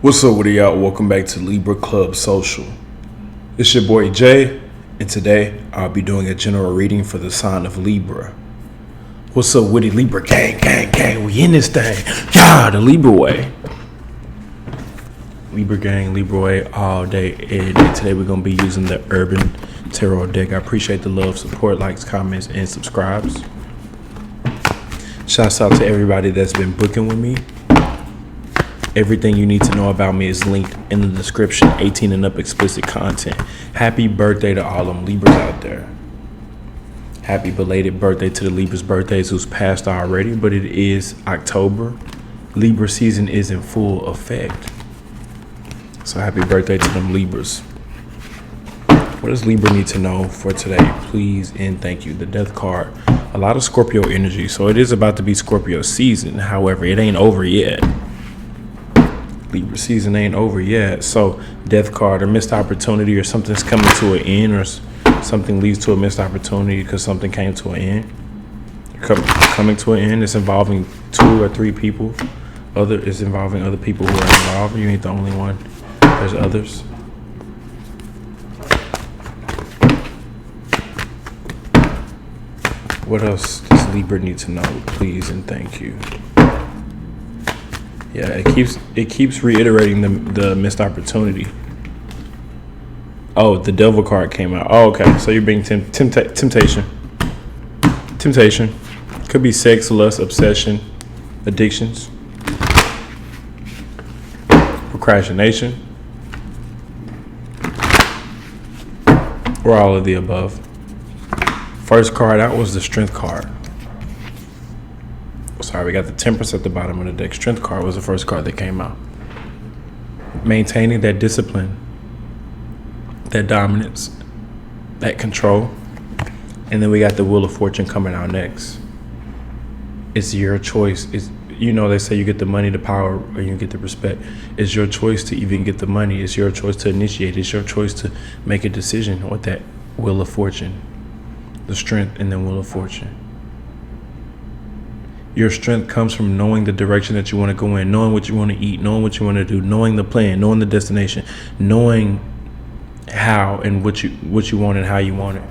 What's up with y'all? Welcome back to Libra Club Social. It's your boy Jay, and today I'll be doing a general reading for the sign of Libra. What's up with it, Libra gang? We in this thing. Yeah, the Libra way. Libra gang, Libra way, all day, every day. Today we're going to be using the Urban Tarot deck. I appreciate the love, support, likes, comments, and subscribes. Shouts out to everybody that's been booking with me. Everything you need to know about me is linked in the description. 18 and up explicit content. Happy birthday to all them Libras out there. Happy belated birthday to the Libras' birthdays who's passed already, but it is October. Libra season is in full effect. So happy birthday to them Libras. What does Libra need to know for today? Please and thank you. The Death card. A lot of Scorpio energy. So it is about to be Scorpio season. However, it ain't over yet. Libra season ain't over yet. So Death card, a missed opportunity, or something's coming to an end, or something leads to a missed opportunity because something came to an end. Coming to an end. It's involving 2 or 3 people. It's involving other people who are involved. You ain't the only one. There's others. What else does Libra need to know? Please and thank you. Yeah, it keeps reiterating the missed opportunity. Oh, the Devil card came out. Oh, okay. So you're being temptation. Temptation. Could be sex, lust, obsession, addictions, procrastination, or all of the above. First card out was the Strength card. Sorry, we got the Temperance at the bottom of the deck. Strength card was the first card that came out. Maintaining that discipline, that dominance, that control. And then we got the Wheel of Fortune coming out next. It's your choice. They say you get the money, the power, or you get the respect. It's your choice to even get the money. It's your choice to initiate. It's your choice to make a decision with that Wheel of Fortune. The Strength and then Wheel of Fortune. Your strength comes from knowing the direction that you want to go in, knowing what you want to eat, knowing what you want to do, knowing the plan, knowing the destination, knowing how and what you want and how you want it.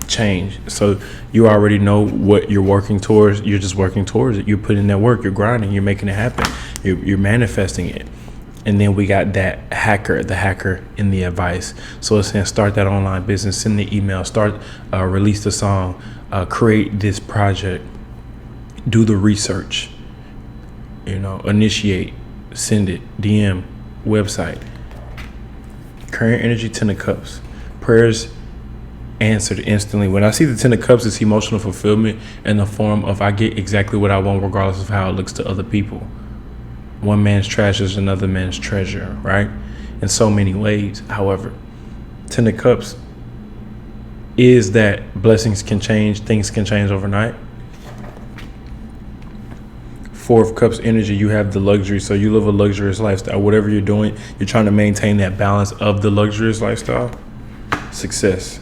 Change. So you already know what you're working towards. You're just working towards it. You're putting in that work. You're grinding. You're making it happen. You're manifesting it. And then we got the hacker in the advice. So it's saying start that online business, send the email, release the song, create this project. Do the research, initiate, send it, DM, website. Current energy, 10 of Cups. Prayers answered instantly. When I see the 10 of Cups, it's emotional fulfillment in the form of I get exactly what I want regardless of how it looks to other people. One man's trash is another man's treasure, right? In so many ways. However, 10 of Cups is that blessings can change, things can change overnight. 4 of Cups energy, you have the luxury. So you live a luxurious lifestyle. Whatever you're doing, you're trying to maintain that balance of the luxurious lifestyle. Success.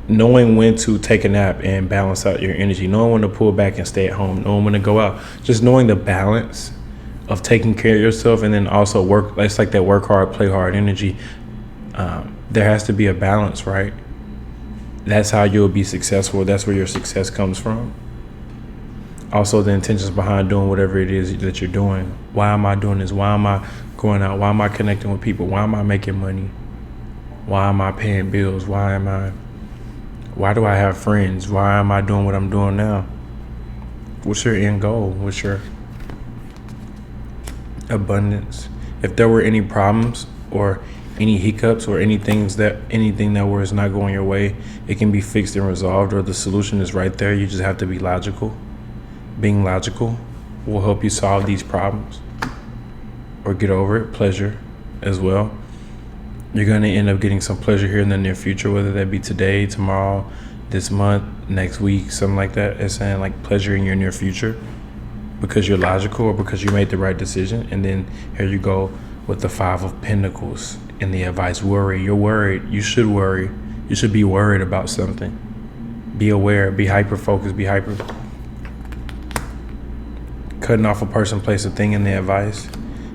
Knowing when to take a nap and balance out your energy. Knowing when to pull back and stay at home. Knowing when to go out. Just knowing the balance of taking care of yourself and then also work. It's like that work hard, play hard energy. There has to be a balance, right? That's how you'll be successful. That's where your success comes from. Also, the intentions behind doing whatever it is that you're doing. Why am I doing this? Why am I going out? Why am I connecting with people? Why am I making money? Why am I paying bills? Why do I have friends? Why am I doing what I'm doing now? What's your end goal? What's your abundance? If there were any problems or any hiccups or anything that was not going your way, it can be fixed and resolved, or the solution is right there. You just have to be logical. Being logical will help you solve these problems or get over it. Pleasure as well. You're going to end up getting some pleasure here in the near future, whether that be today, tomorrow, this month, next week, something like that. It's saying like pleasure in your near future because you're logical or because you made the right decision. And then here you go with the 5 of Pentacles. In the advice, worry. You're worried. You should worry. You should be worried about something. Be aware. Be hyper focused. Be hyper Cutting off a person, place, a thing in their advice,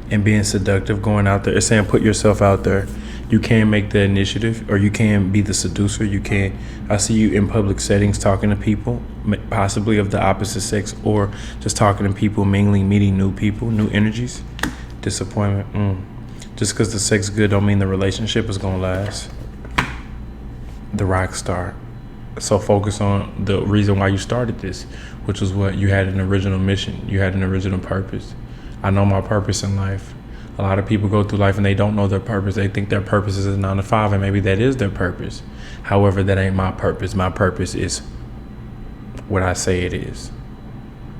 and being seductive, going out there. It's saying put yourself out there. You can make the initiative, or you can be the seducer. You can. I see you in public settings talking to people, possibly of the opposite sex, or just talking to people, mingling, meeting new people, new energies. Disappointment. Just because the sex good don't mean the relationship is gonna last. The rock star. So focus on the reason why you started this, which was what you had an original mission. You had an original purpose. I know my purpose in life. A lot of people go through life and they don't know their purpose. They think their purpose is a 9 to 5, and maybe that is their purpose. However, that ain't my purpose. My purpose is what I say it is.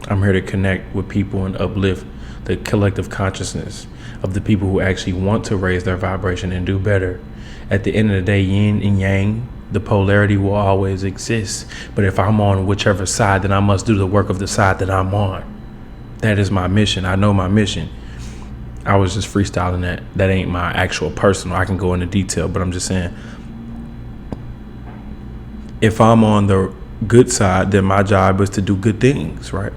I'm here to connect with people and uplift the collective consciousness of the people who actually want to raise their vibration and do better. At the end of the day, yin and yang, the polarity will always exist. But if I'm on whichever side, then I must do the work of the side that I'm on. That is my mission. I know my mission. I was just freestyling that. That ain't my actual personal. I can go into detail, but I'm just saying, if I'm on the good side, then my job is to do good things, right?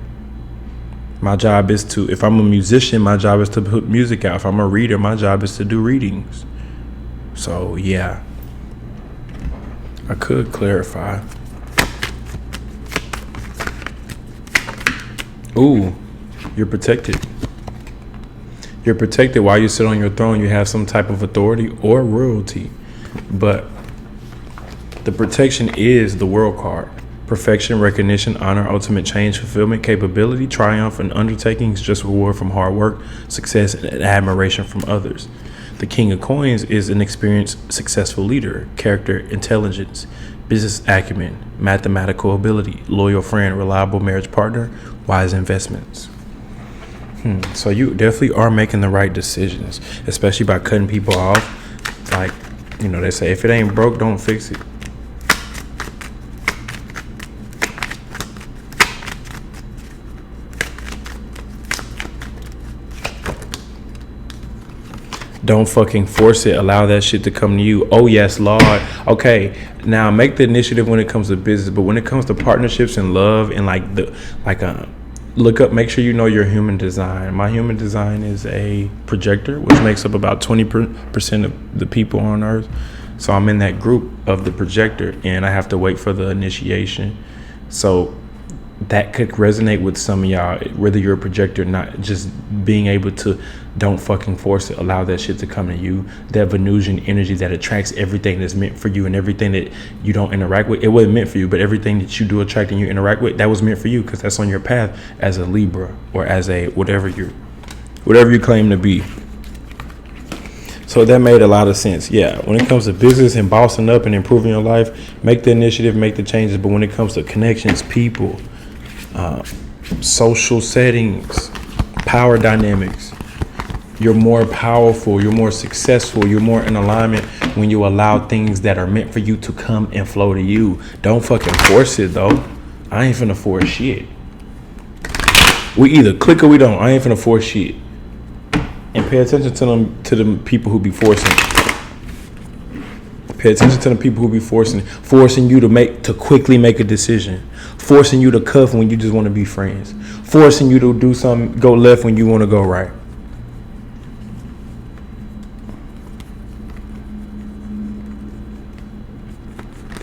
My job is to, if I'm a musician, my job is to put music out. If I'm a reader, my job is to do readings. So, yeah. I could clarify. Ooh, you're protected. You're protected while you sit on your throne. You have some type of authority or royalty. But the protection is the world card. Perfection, recognition, honor, ultimate change, fulfillment, capability, triumph, and undertakings, just reward from hard work, success, and admiration from others. The King of Coins is an experienced, successful leader, character, intelligence, business acumen, mathematical ability, loyal friend, reliable marriage partner, wise investments. So you definitely are making the right decisions, especially by cutting people off. Like, they say, if it ain't broke, don't fix it. Don't fucking force it. Allow that shit to come to you. Oh, yes, Lord. Okay, now make the initiative when it comes to business, but when it comes to partnerships and love and look up, make sure you know your human design. My human design is a projector, which makes up about 20% of the people on Earth. So I'm in that group of the projector, and I have to wait for the initiation. So that could resonate with some of y'all, whether you're a projector or not. Just being able to, don't fucking force it. Allow that shit to come to you. That Venusian energy that attracts everything that's meant for you, and everything that you don't interact with, it wasn't meant for you, but everything that you do attract and you interact with, that was meant for you, because that's on your path as a Libra, or as a whatever you claim to be. So that made a lot of sense. Yeah, when it comes to business and bossing up and improving your life, make the initiative, make the changes. But when it comes to connections, people, social settings, power dynamics, you're more powerful, you're more successful, you're more in alignment when you allow things that are meant for you to come and flow to you. Don't fucking force it, though. I ain't finna force shit. We either click or we don't. I ain't finna force shit. And pay attention to the people who be forcing. Pay attention to the people who be forcing you to quickly make a decision, forcing you to cuff when you just want to be friends, forcing you to do something, go left when you want to go right.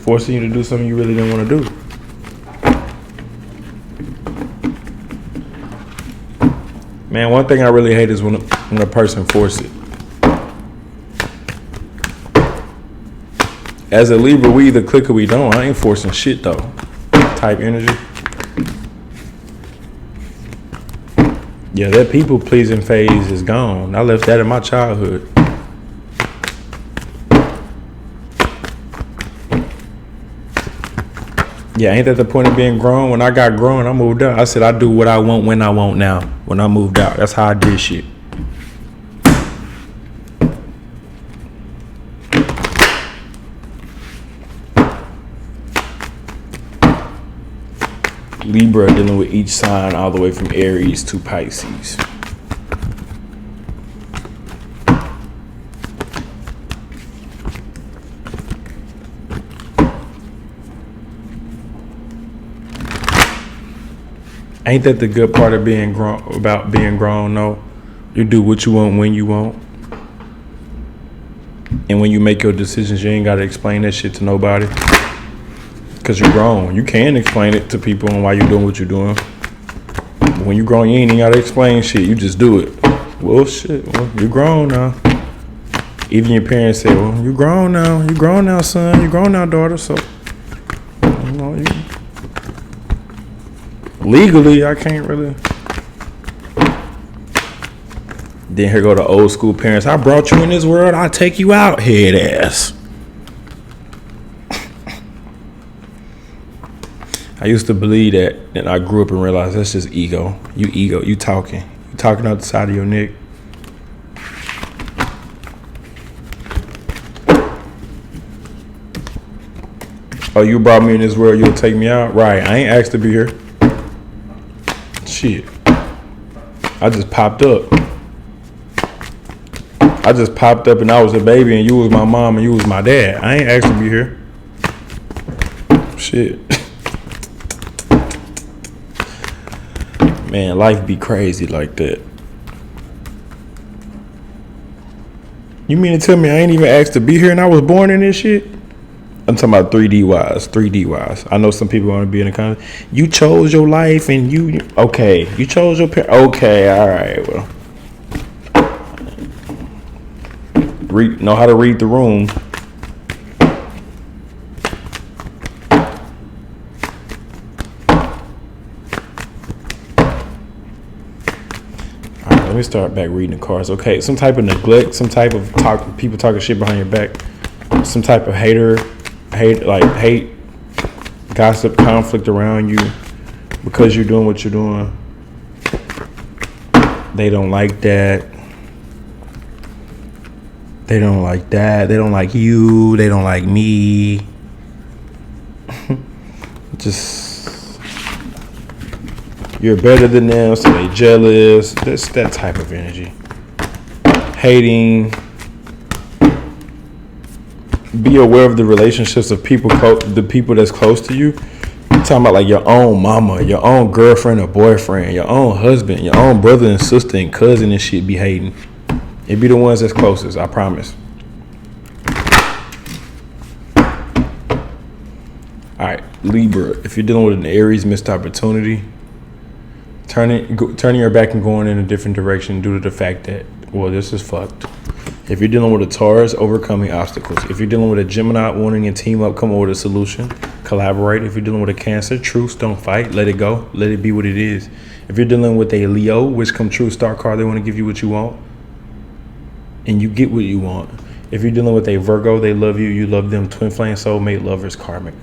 Forcing you to do something you really didn't want to do. Man, one thing I really hate is when a person forces it. As a Libra, we either click or we don't. I ain't forcing shit, though. Type energy. Yeah, that people pleasing phase is gone. I left that in my childhood. Yeah, ain't that the point of being grown? When I got grown, I moved out. I said I do what I want when I want now. When I moved out, that's how I did shit. Libra dealing with each sign all the way from Aries to Pisces. Ain't that the good part of being grown? About being grown, no. You do what you want when you want, and when you make your decisions, you ain't gotta explain that shit to nobody. Cause you're grown. You can explain it to people on why you're doing what you're doing. But when you're grown, you ain't even gotta explain shit. You just do it. Well, shit. Well, you're grown now. Even your parents say, "Well, you're grown now. You're grown now, son. You're grown now, daughter." So, you know, legally, I can't really. Then here go the old school parents. I brought you in this world. I'll take you out, head ass. I used to believe that, and I grew up and realized that's just ego. You talking. You talking out the side of your neck. Oh, you brought me in this world, you'll take me out? Right, I ain't asked to be here. Shit. I just popped up. And I was a baby and you was my mom and you was my dad. I ain't asked to be here. Shit. Man, life be crazy like that. You mean to tell me I ain't even asked to be here and I was born in this shit? I'm talking about 3D wise. I know some people want to be in the comments. You chose your life and you chose your parent. Okay, all right, well. Know how to read the room. All right, let me start back reading the cards. Okay, some type of neglect, some type of people talking shit behind your back, some type of hate, gossip, conflict around you because you're doing what you're doing. They don't like that. They don't like that. They don't like you. They don't like me. Just, you're better than them, so they jealous. That's that type of energy. Hating. Be aware of the relationships of people, the people that's close to you. I'm talking about like your own mama, your own girlfriend or boyfriend, your own husband, your own brother and sister and cousin and shit be hating. It be the ones that's closest, I promise. All right, Libra. If you're dealing with an Aries missed opportunity, turning your back and going in a different direction due to the fact that, well, this is fucked. If you're dealing with a Taurus, overcoming obstacles. If you're dealing with a Gemini, wanting to team up, come up with a solution, collaborate. If you're dealing with a Cancer, truce, don't fight, let it go, let it be what it is. If you're dealing with a Leo, which come true, star card, they want to give you what you want, and you get what you want. If you're dealing with a Virgo, they love you, you love them, twin flame, soulmate, lovers, karmic.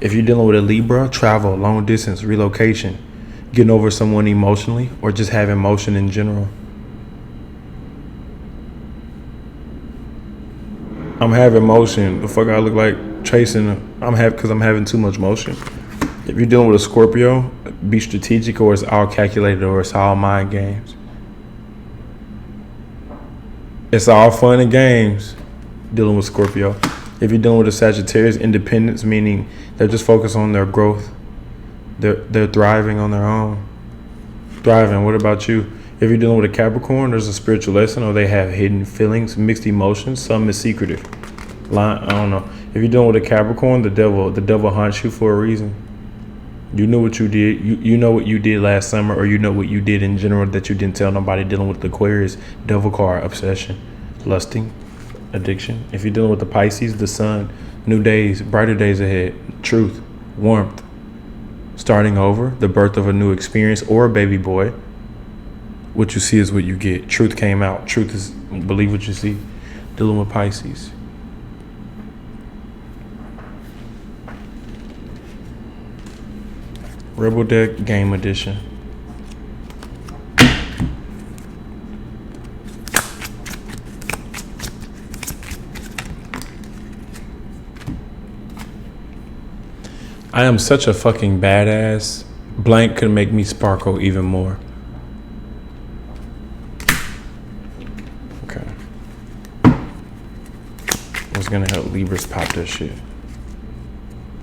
If you're dealing with a Libra, travel, long distance, relocation, getting over someone emotionally, or just having motion in general. I'm having motion. The fuck I look like chasing. Because I'm having too much motion. If you're dealing with a Scorpio, be strategic, or it's all calculated, or it's all mind games. It's all fun and games dealing with Scorpio. If you're dealing with a Sagittarius, independence, meaning they're just focused on their growth. They're thriving on their own. Thriving. What about you? If you're dealing with a Capricorn, there's a spiritual lesson, or they have hidden feelings, mixed emotions. Some is secretive. I don't know. If you're dealing with a Capricorn, the devil haunts you for a reason. You know what you did. You know what you did last summer, or you know what you did in general that you didn't tell nobody. Dealing with the Aquarius, devil card, obsession, lusting, addiction. If you're dealing with the Pisces, the sun, new days, brighter days ahead, truth, warmth, starting over, the birth of a new experience, or a baby boy. What you see is what you get. Truth came out. Truth is, believe what you see. Dealing with Pisces. Rebel Deck Game Edition. I am such a fucking badass. Blank could make me sparkle even more. Okay. What's gonna help Libras pop this shit?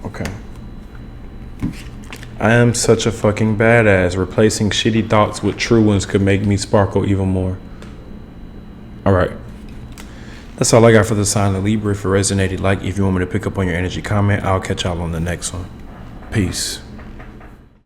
Okay. I am such a fucking badass. Replacing shitty thoughts with true ones could make me sparkle even more. All right. That's all I got for the sign of Libra. If it resonated, like. If you want me to pick up on your energy, comment. I'll catch y'all on the next one. Peace.